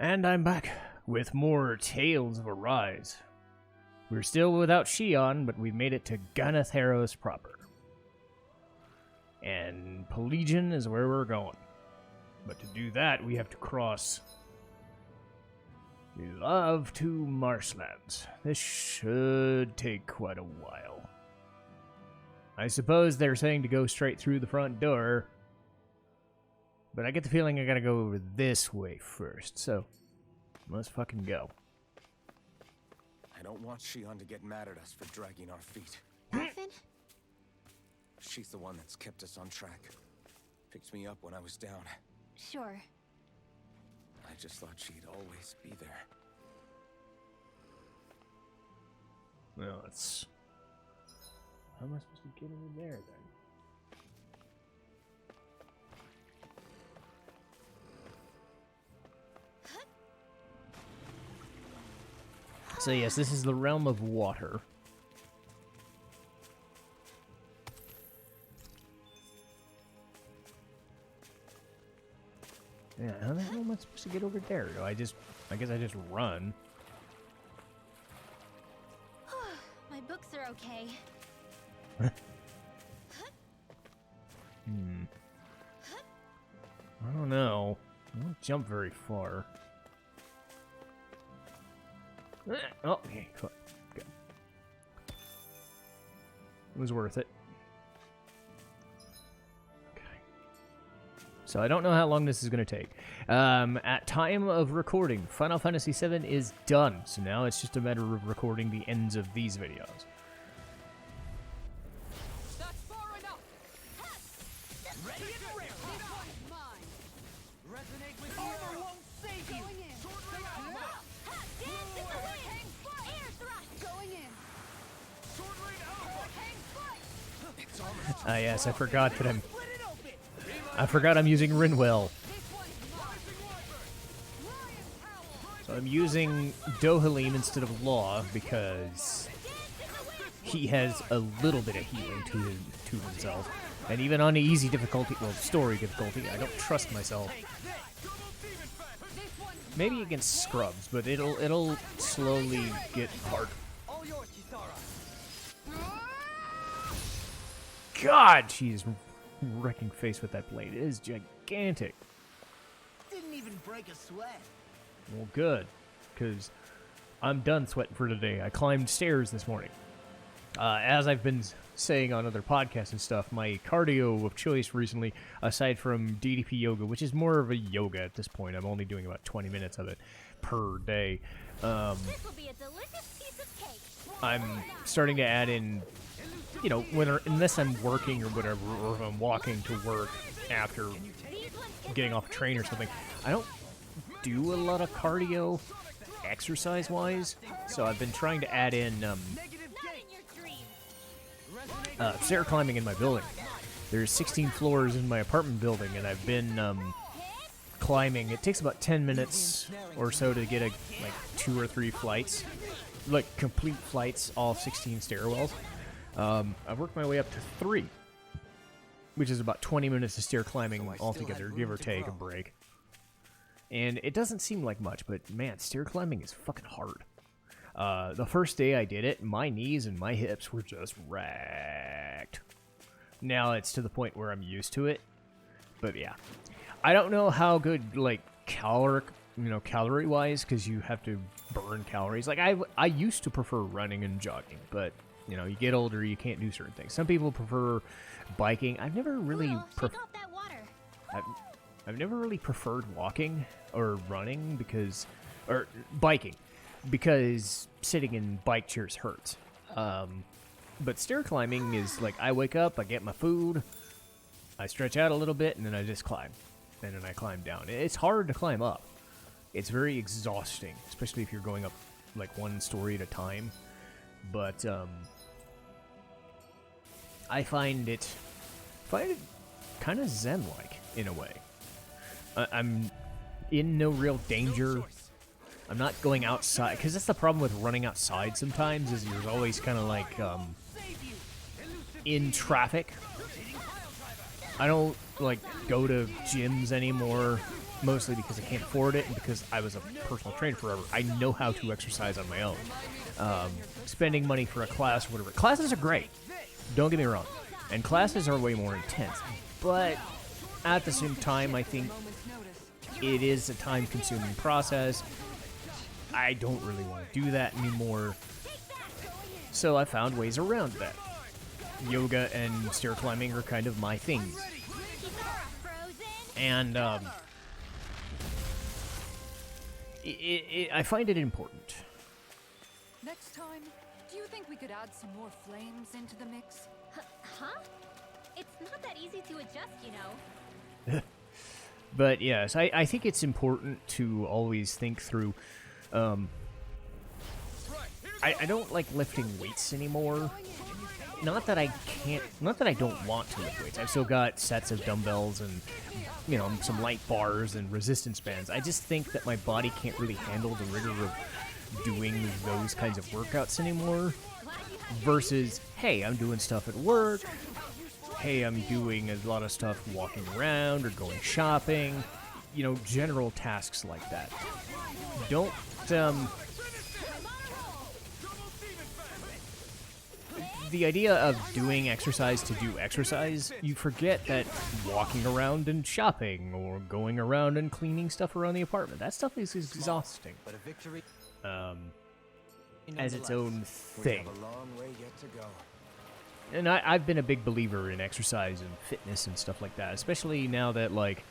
And I'm back with more Tales of Arise. We're still without Shionne, but we've made it to Ganath Haros proper. And Pelagian is where we're going. But to do that, we have to cross the Love to Marshlands. This should take quite a while. I suppose they're saying to go straight through the front door, but I get the feeling I gotta go over this way first, so let's fucking go. I don't want Shionne to get mad at us for dragging our feet. Orphan? She's the one that's kept us on track. Picked me up when I was down. Sure. I just thought she'd always be there. Well, it's... How am I supposed to get over there, then? So yes, this is the realm of water. Yeah, how the hell am I supposed to get over there? Do I guess I just run. My books are okay. I don't know. I won't jump very far. Oh, okay, cool. Good. It was worth it. Okay. So I don't know how long this is going to take. At time of recording, Final Fantasy VII is done. So now it's just a matter of recording the ends of these videos. That's far enough. Ready and rare. This one's mine. Resonate with armor won't save you. Going in. Sword ring out. Dance in the wind! Air thrust! Going in. Sword ring out! It's armor. Ah, yes, I forgot that I forgot I'm using Rinwell. So I'm using Dohalim instead of Law because he has a little bit of healing to himself. And even on easy difficulty, well, story difficulty, I don't trust myself. Maybe against scrubs, but it'll slowly get harder. God, she's wrecking face with that blade. It is gigantic. Didn't even break a sweat. Well, good, because I'm done sweating for today. I climbed stairs this morning. As I've been saying on other podcasts and stuff, my cardio of choice recently, aside from DDP yoga, which is more of a yoga at this point, I'm only doing about 20 minutes of it per day. This will be a delicious piece of cake. I'm starting to add in, you know, unless I'm working or whatever, or if I'm walking to work after getting off a train or something, I don't do a lot of cardio exercise-wise, so I've been trying to add in stair climbing in my building. There's 16 floors in my apartment building, and I've been climbing. It takes about 10 minutes or so to get like 2 or 3 flights, like complete flights, all 16 stairwells. I've worked my way up to 3, which is about 20 minutes of stair climbing altogether, give or take a break. And it doesn't seem like much, but man, stair climbing is fucking hard. The first day I did it, my knees and my hips were just wrecked. Now it's to the point where I'm used to it. But yeah, I don't know how good, like, calorie-wise, because you have to burn calories. Like, I used to prefer running and jogging, but, you know, you get older, you can't do certain things. Some people prefer biking. I've never really I've never really preferred walking or running or biking, because sitting in bike chairs hurts. But stair climbing is like, I wake up, I get my food, I stretch out a little bit, and then I just climb. And then I climb down. It's hard to climb up. It's very exhausting, especially if you're going up like one story at a time. But I find it kind of zen-like in a way. I'm in no real danger. I'm not going outside, because that's the problem with running outside sometimes, is you're always kind of like in traffic. I don't like go to gyms anymore mostly because I can't afford it and because I was a personal trainer forever. I know how to exercise on my own. Spending money for a class or whatever. Classes are great. Don't get me wrong. And classes are way more intense. But at the same time, I think it is a time-consuming process. I don't really want to do that anymore. So I found ways around that. Yoga and stair climbing are kind of my things. And I find it important. Next time, do you think we could add some more flames into the mix? Huh? It's not that easy to adjust, you know. But yes, I think it's important to always think through. I don't like lifting weights anymore. Not that I can't, not that I don't want to lift weights. I've still got sets of dumbbells and, you know, some light bars and resistance bands. I just think that my body can't really handle the rigor of doing those kinds of workouts anymore. Versus, hey, I'm doing stuff at work. Hey, I'm doing a lot of stuff walking around or going shopping. You know, general tasks like that. Don't, the idea of doing exercise to do exercise, you forget that walking around and shopping or going around and cleaning stuff around the apartment, that stuff is exhausting. But a victory As its own thing. We have a long way yet to go. And I've been a big believer in exercise and fitness and stuff like that, especially now that, like,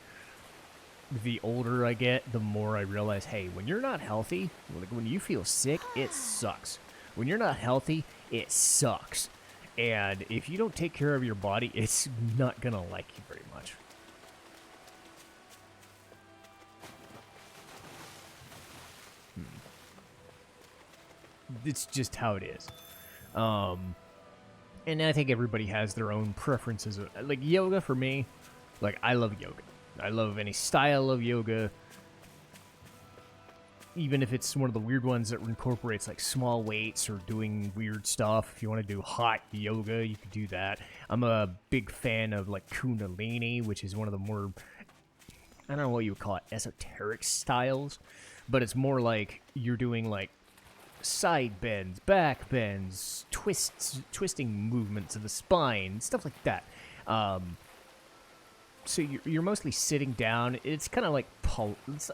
the older I get, the more I realize, hey, when you're not healthy, like when you feel sick, it sucks. When you're not healthy, it sucks. And if you don't take care of your body, it's not gonna like you very much. It's just how it is. And I think everybody has their own preferences. Like yoga for me, like I love yoga. I love any style of yoga. Even if it's one of the weird ones that incorporates like small weights or doing weird stuff. If you want to do hot yoga, you could do that. I'm a big fan of like Kundalini, which is one of the more, I don't know what you would call it, esoteric styles. But it's more like you're doing like side bends, back bends, twisting movements of the spine, stuff like that. So you're mostly sitting down. It's kind of like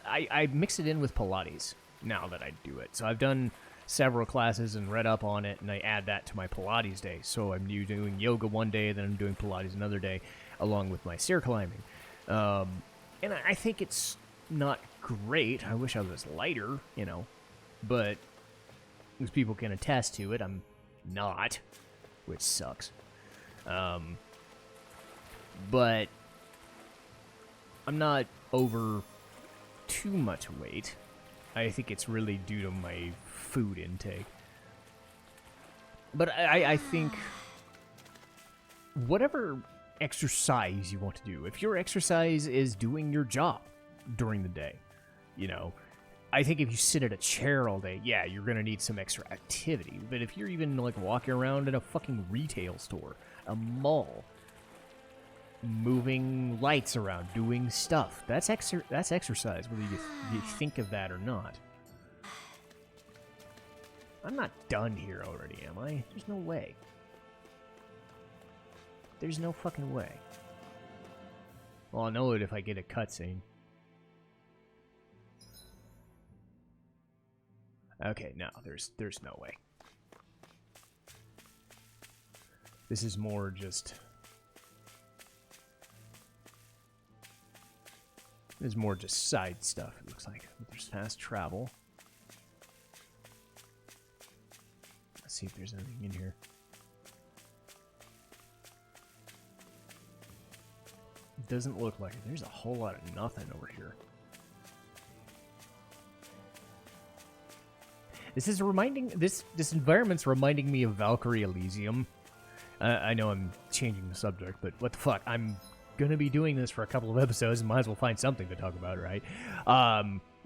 I mix it in with Pilates now that I do it. So I've done several classes and read up on it, and I add that to my Pilates day. So I'm doing yoga one day, then I'm doing Pilates another day, along with my stair climbing. And I think it's not great. I wish I was lighter, you know, but as people can attest to it, I'm not, which sucks. But I'm not over too much weight. I think it's really due to my food intake. But I think whatever exercise you want to do, if your exercise is doing your job during the day, you know, I think if you sit at a chair all day, yeah, you're going to need some extra activity. But if you're even like walking around in a fucking retail store, a mall, moving lights around, doing stuff. That's exercise, whether you think of that or not. I'm not done here already, am I? There's no way. There's no fucking way. Well, I'll know it if I get a cutscene. Okay, no, there's no way. This is more just... There's more just side stuff, it looks like. There's fast travel. Let's see if there's anything in here. It doesn't look like it. There's a whole lot of nothing over here. This is this environment's reminding me of Valkyrie Elysium. I know I'm changing the subject, but what the fuck? I'm gonna be doing this for a couple of episodes and might as well find something to talk about, right?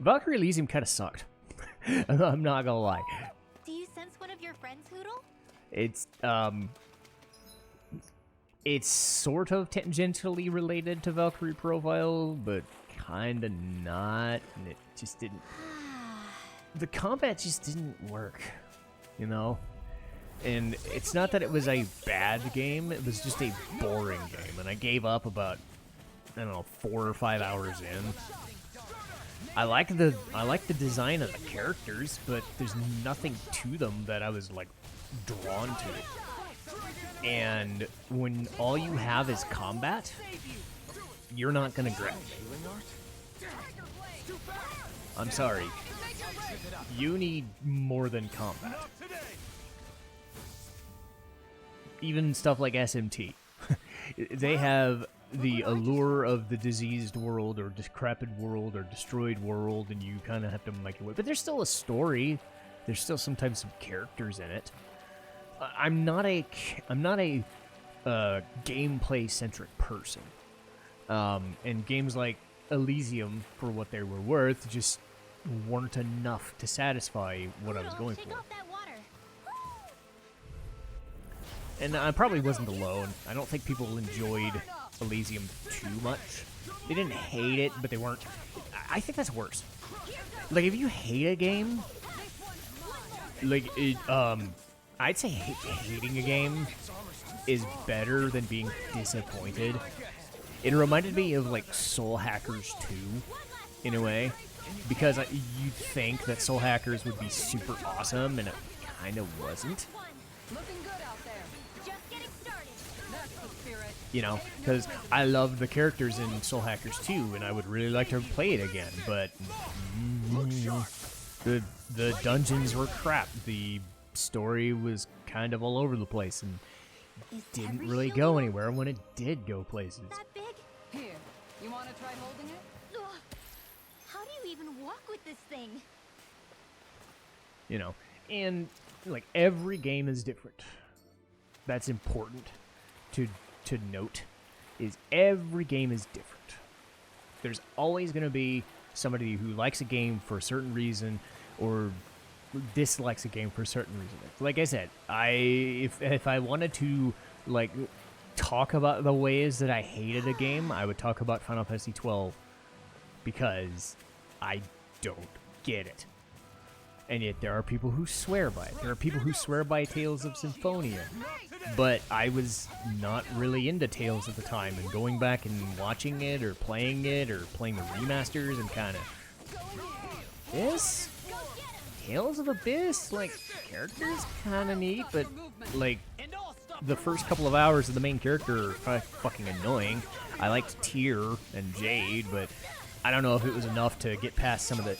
Valkyrie Elysium kind of sucked. I'm not gonna lie. Do you sense one of your friends, Hoodle? It's sort of tangentially related to Valkyrie Profile, but kinda not, and it just didn't. The combat just didn't work, you know? And it's not that it was a bad game, it was just a boring game, and I gave up about, I don't know, 4 or 5 hours in. I like the design of the characters, but there's nothing to them that I was like drawn to. And when all you have is combat, you're not gonna grab me. I'm sorry. You need more than combat. Even stuff like SMT. They have the allure of the diseased world or decrepit world or destroyed world, and you kind of have to make it work. But there's still a story. There's still sometimes some characters in it. I'm not a gameplay centric person. And games like Elysium, for what they were worth, just weren't enough to satisfy what I was going for. And I probably wasn't alone. I don't think people enjoyed Elysium too much. They didn't hate it, but they weren't. I think that's worse. Like, if you hate a game, like, I'd say hating a game is better than being disappointed. It reminded me of, like, Soul Hackers 2, in a way. Because you'd think that Soul Hackers would be super awesome, and it kind of wasn't. Looking good out there. Just getting started. That's the spirit. You know, because I love the characters in Soul Hackers 2, and I would really like to play it again, but the dungeons were crap. The story was kind of all over the place, and didn't really go anywhere when it did go places. That big? Here, you want to try holding it? Ugh. How do you even walk with this thing? You know, and like every game is different. That's important to note, is every game is different. There's always going to be somebody who likes a game for a certain reason or dislikes a game for a certain reason. Like I said, if I wanted to like talk about the ways that I hated a game, I would talk about Final Fantasy 12 because I don't get it. And yet there are people who swear by it. There are people who swear by Tales of Symphonia. But I was not really into Tales at the time, and going back and watching it or playing the remasters and kind of this Tales of Abyss, like, characters kind of neat, but like the first couple of hours of the main character are fucking annoying. I liked Tyr and Jade, but I don't know if it was enough to get past some of the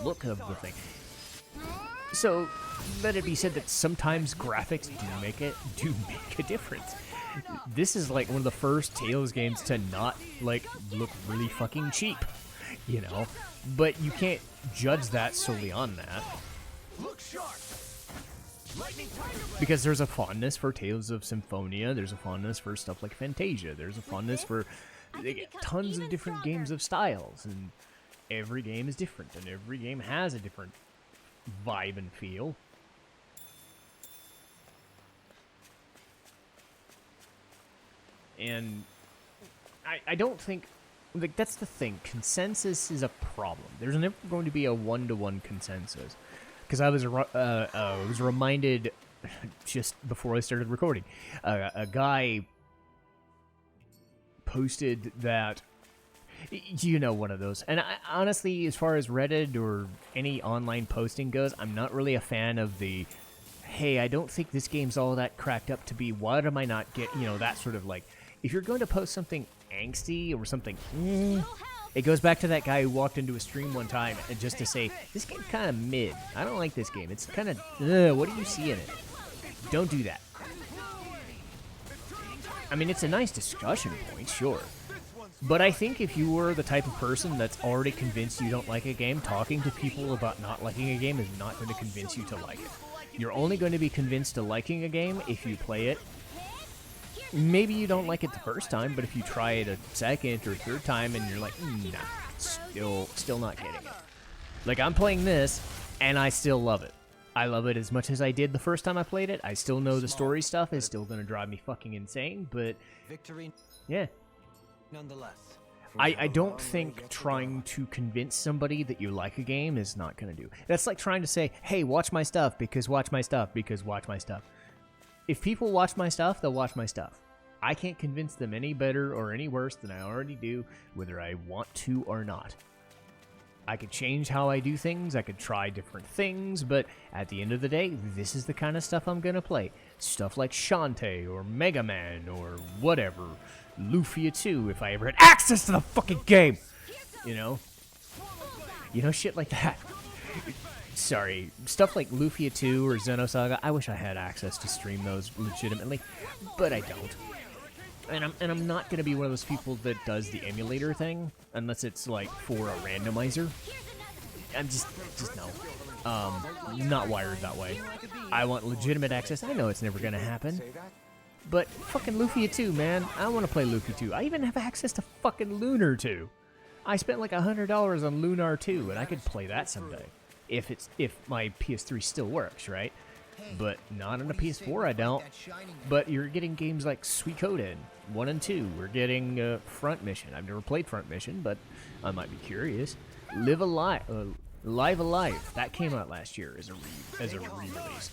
look of the thing. So let it be said that sometimes graphics do make a difference. This is like one of the first Tales games to not like look really fucking cheap, you know. But you can't judge that solely on that, because there's a fondness for Tales of Symphonia. There's a fondness for stuff like Fantasia. There's a fondness for tons of different games of styles, and every game is different, and every game has a different vibe and feel. And I don't think, like, that's the thing. Consensus is a problem. There's never going to be a one-to-one consensus. Because I was reminded just before I started recording, a guy posted that, you know, one of those. And honestly, as far as Reddit or any online posting goes, I'm not really a fan of the, hey, I don't think this game's all that cracked up to be. Why am I not get, you know, that sort of like, if you're going to post something angsty or something, it goes back to that guy who walked into a stream one time and just to say, this game's kind of mid. I don't like this game. It's kind of, what do you see in it? Don't do that. I mean, it's a nice discussion point, sure. But I think if you were the type of person that's already convinced you don't like a game, talking to people about not liking a game is not going to convince you to like it. You're only going to be convinced to liking a game if you play it. Maybe you don't like it the first time, but if you try it a second or third time and you're like, nah, still not getting it. Like, I'm playing this, and I still love it. I love it as much as I did the first time I played it. I still know the story stuff is still going to drive me fucking insane, but Victory, yeah. nonetheless. I don't think trying to convince somebody that you like a game is not going to do. That's like trying to say, hey, watch my stuff because watch my stuff because watch my stuff. If people watch my stuff, they'll watch my stuff. I can't convince them any better or any worse than I already do, whether I want to or not. I could change how I do things, I could try different things, but at the end of the day, this is the kind of stuff I'm gonna play. Stuff like Shantae, or Mega Man, or whatever. Lufia 2, if I ever had access to the fucking game! You know? Shit like that. Sorry, stuff like Lufia 2 or Xenosaga, I wish I had access to stream those legitimately, but I don't. And I'm not gonna be one of those people that does the emulator thing unless it's like for a randomizer. I'm just no. Not wired that way. I want legitimate access. I know it's never gonna happen. But fucking Lufia 2, man. I want to play Lufia 2. I even have access to fucking Lunar 2. I spent like $100 on Lunar 2, and I could play that someday. If my PS3 still works, right? But not on a PS4, I don't. But you're getting games like Suikoden 1 and 2. We're getting Front Mission. I've never played Front Mission, but I might be curious. Live Alive. That came out last year as a re-release.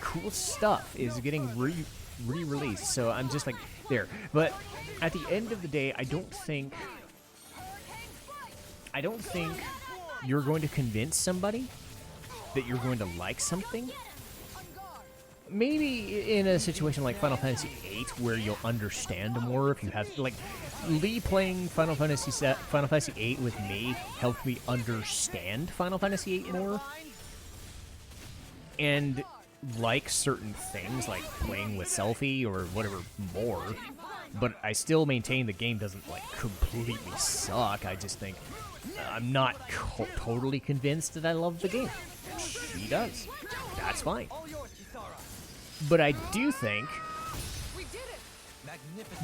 Cool stuff is getting re-released. So I'm just like there. But at the end of the day, I don't think you're going to convince somebody that you're going to like something. Maybe in a situation like Final Fantasy VIII, where you'll understand more if you have, like, Lee playing Final Fantasy VIII with me helped me understand Final Fantasy VIII more, and like certain things, like playing with Selphie or whatever more. But I still maintain the game doesn't like completely suck. I just think I'm not totally convinced that I love the game. She does. That's fine. But I do think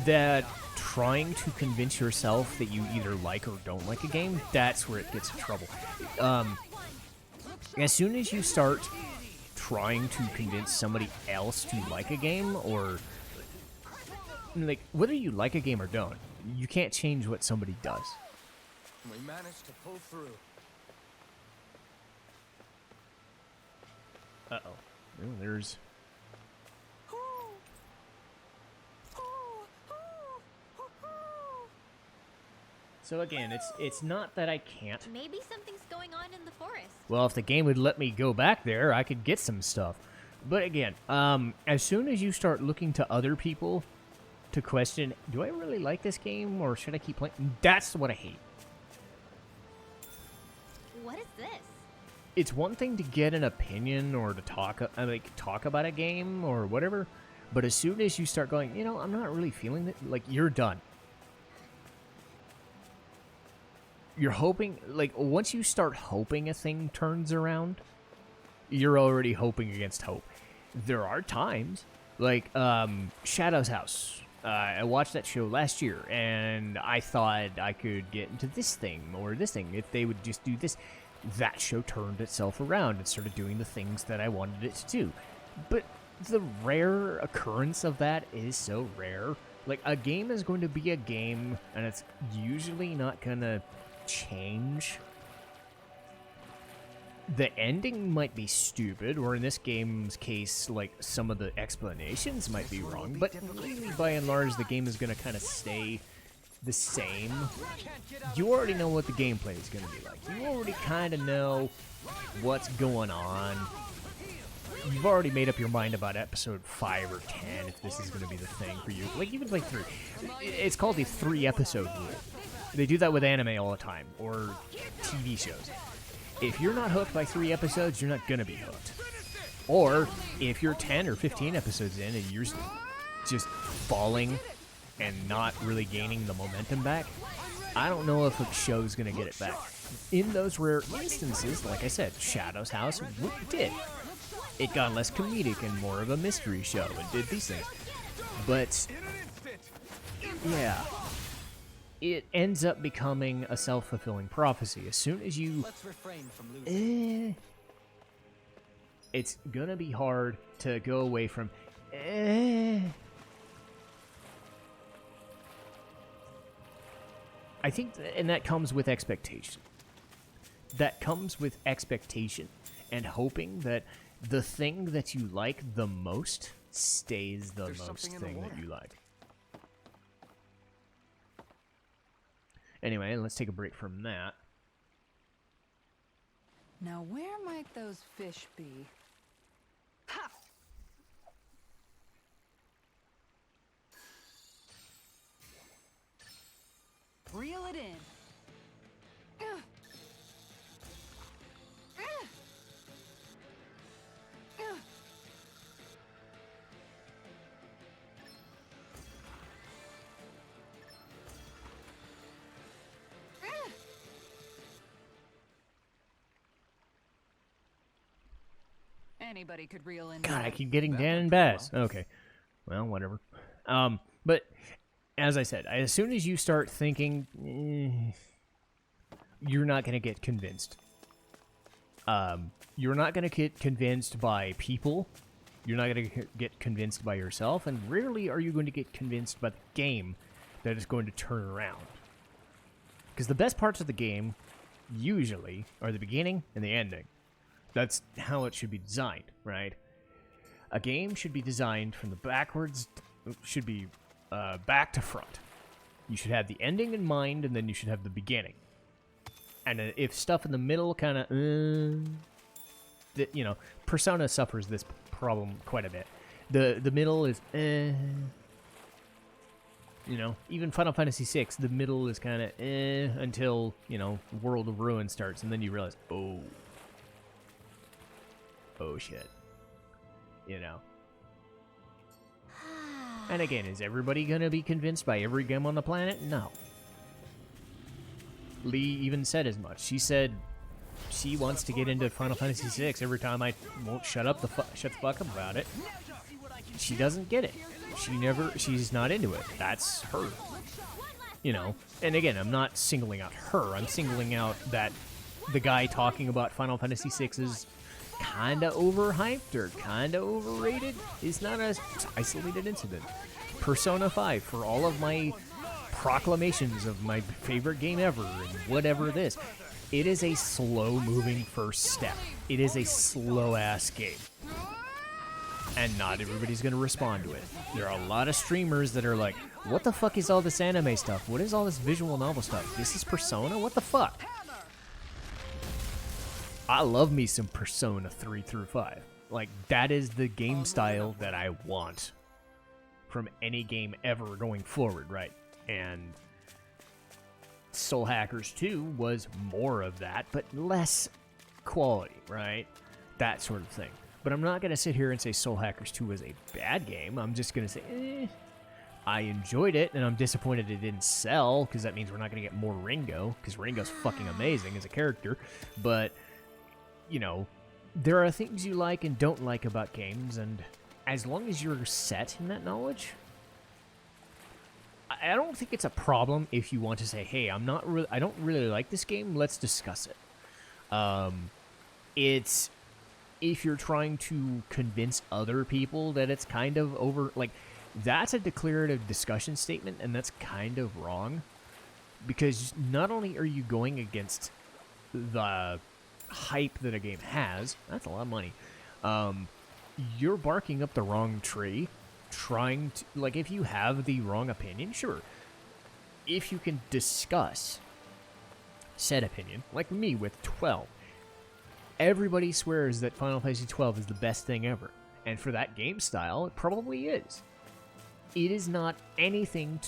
that trying to convince yourself that you either like or don't like a game, that's where it gets in trouble. As soon as you start trying to convince somebody else to like a game, or like whether you like a game or don't, you can't change what somebody does. We managed to pull through. Uh-oh. Well, there's... So again, it's not that I can't. Maybe something's going on in the forest. Well, if the game would let me go back there, I could get some stuff. But again, as soon as you start looking to other people to question, do I really like this game or should I keep playing? That's what I hate. What is this? It's one thing to get an opinion or to talk about a game or whatever, but as soon as you start going, I'm not really feeling it, like, you're done. You're hoping, like, once you start hoping a thing turns around, you're already hoping against hope. There are times, like, Shadow's House. I watched that show last year, and I thought I could get into this thing or this thing if they would just do this. That show turned itself around and started doing the things that I wanted it to do. But the rare occurrence of that is so rare. Like, a game is going to be a game, and it's usually not going to change. The ending might be stupid, or in this game's case, like, some of the explanations might be wrong, but really, by and large, the game is going to kind of stay the same. You already know what the gameplay is going to be like. You already kind of know what's going on. You've already made up your mind about episode 5 or 10 if this is going to be the thing for you. Like, even like 3. It's called the 3-episode rule. They do that with anime all the time, or TV shows. If you're not hooked by 3 episodes, you're not going to be hooked. Or, if you're 10 or 15 episodes in and you're just falling and not really gaining the momentum back, I don't know if a show's going to get it back. In those rare instances, like I said, Shadow's House did. It got less comedic and more of a mystery show and did these things. But, yeah, it ends up becoming a self-fulfilling prophecy. As soon as you... it's gonna be hard to go away from... I think, and that comes with expectation. That comes with expectation and hoping that the thing that you like the most stays the There's most something in the thing that water. you like. Anyway, let's take a break from that. Now, where might those fish be? Ha! Reel it in. Ugh. Ugh. Ugh. Ugh. Anybody could reel in. God, I that. keep getting That Dan went and pretty Bass. Okay. Well, whatever. But as I said, as soon as you start thinking, you're not going to get convinced. You're not going to get convinced by people. You're not going to get convinced by yourself. And rarely are you going to get convinced by the game that is going to turn around. Because the best parts of the game, usually, are the beginning and the ending. That's how it should be designed, right? A game should be designed from the backwards, should be back to front. You should have the ending in mind, and then you should have the beginning. And if stuff in the middle kind of, you know, Persona suffers this problem quite a bit. The middle is, you know, even Final Fantasy VI, the middle is kind of, until, you know, World of Ruin starts, and then you realize, oh shit, you know. And again, is everybody gonna be convinced by every game on the planet? No. Lee even said as much. She said she wants to get into Final Fantasy VI every time I won't shut the fuck up about it. She doesn't get it. She's not into it. That's her. You know, and again, I'm not singling out her. I'm singling out that the guy talking about Final Fantasy VI is kind of overhyped or kind of overrated is not an isolated incident. Persona 5, for all of my proclamations of my favorite game ever and whatever this, it is a slow-moving first step. It is a slow-ass game. And not everybody's going to respond to it. There are a lot of streamers that are like, what the fuck is all this anime stuff? What is all this visual novel stuff? This is Persona? What the fuck? I love me some Persona 3 through 5. Like, that is the game style that I want from any game ever going forward, right? And Soul Hackers 2 was more of that, but less quality, right? That sort of thing. But I'm not going to sit here and say Soul Hackers 2 was a bad game. I'm just going to say, I enjoyed it, and I'm disappointed it didn't sell, because that means we're not going to get more Ringo, because Ringo's fucking amazing as a character. But, you know, there are things you like and don't like about games, and as long as you're set in that knowledge, I don't think it's a problem if you want to say, hey, I don't really like this game, let's discuss it. It's if you're trying to convince other people that it's kind of over, like, that's a declarative discussion statement, and that's kind of wrong, because not only are you going against the hype that a game has, that's a lot of money, you're barking up the wrong tree, trying to, like, if you have the wrong opinion, sure, if you can discuss said opinion, like me with 12, everybody swears that Final Fantasy 12 is the best thing ever, and for that game style, it probably is. It is not anything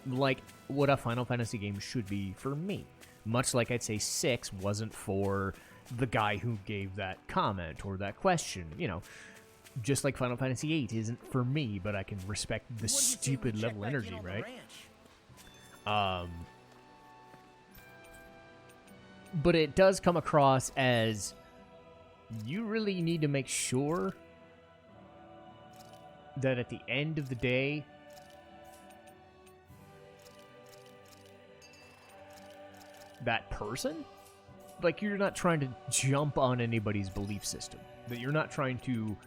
like what a Final Fantasy game should be for me. Much like I'd say 6 wasn't for the guy who gave that comment or that question, you know. Just like Final Fantasy 8 isn't for me, but I can respect the stupid level energy, right? But it does come across as you really need to make sure that at the end of the day, that person, like, you're not trying to jump on anybody's belief system, that you're not trying to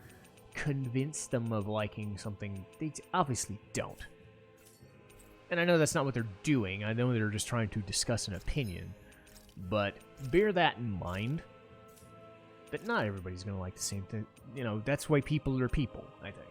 convince them of liking something they obviously don't. And I know that's not what they're doing. I know they're just trying to discuss an opinion. But bear that in mind. That not everybody's going to like the same thing. You know, that's why people are people, I think.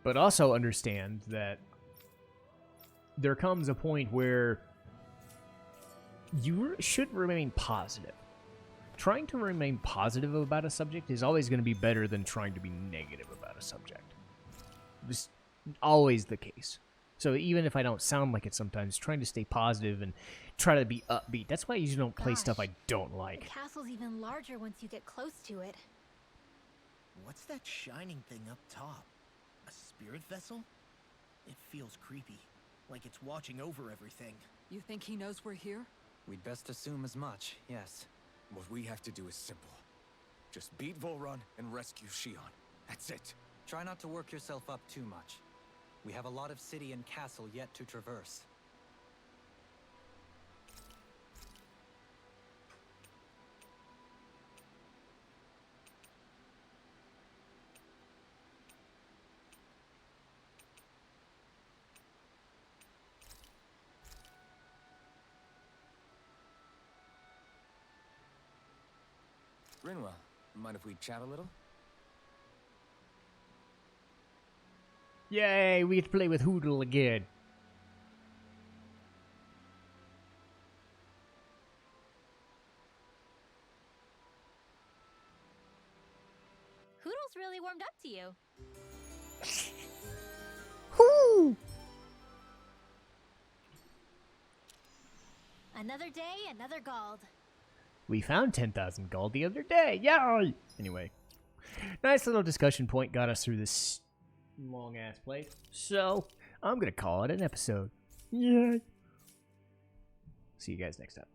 But also understand that there comes a point where you should remain positive. Trying to remain positive about a subject is always going to be better than trying to be negative about a subject. It's always the case. So even if I don't sound like it sometimes, trying to stay positive and try to be upbeat. That's why I usually don't play stuff I don't like. The castle's even larger once you get close to it. What's that shining thing up top? A spirit vessel? It feels creepy, like it's watching over everything. You think he knows we're here? We'd best assume as much, yes. What we have to do is simple. Just beat Volrun and rescue Shionne. That's it. Try not to work yourself up too much. We have a lot of city and castle yet to traverse. Rinwell, mind if we chat a little? Yay, we get to play with Hoodle again. Hoodle's really warmed up to you. Whoo! Another day, another gold. We found 10,000 gold the other day. Yay! Anyway, nice little discussion point got us through this long-ass play. So, I'm going to call it an episode. Yay! See you guys next time.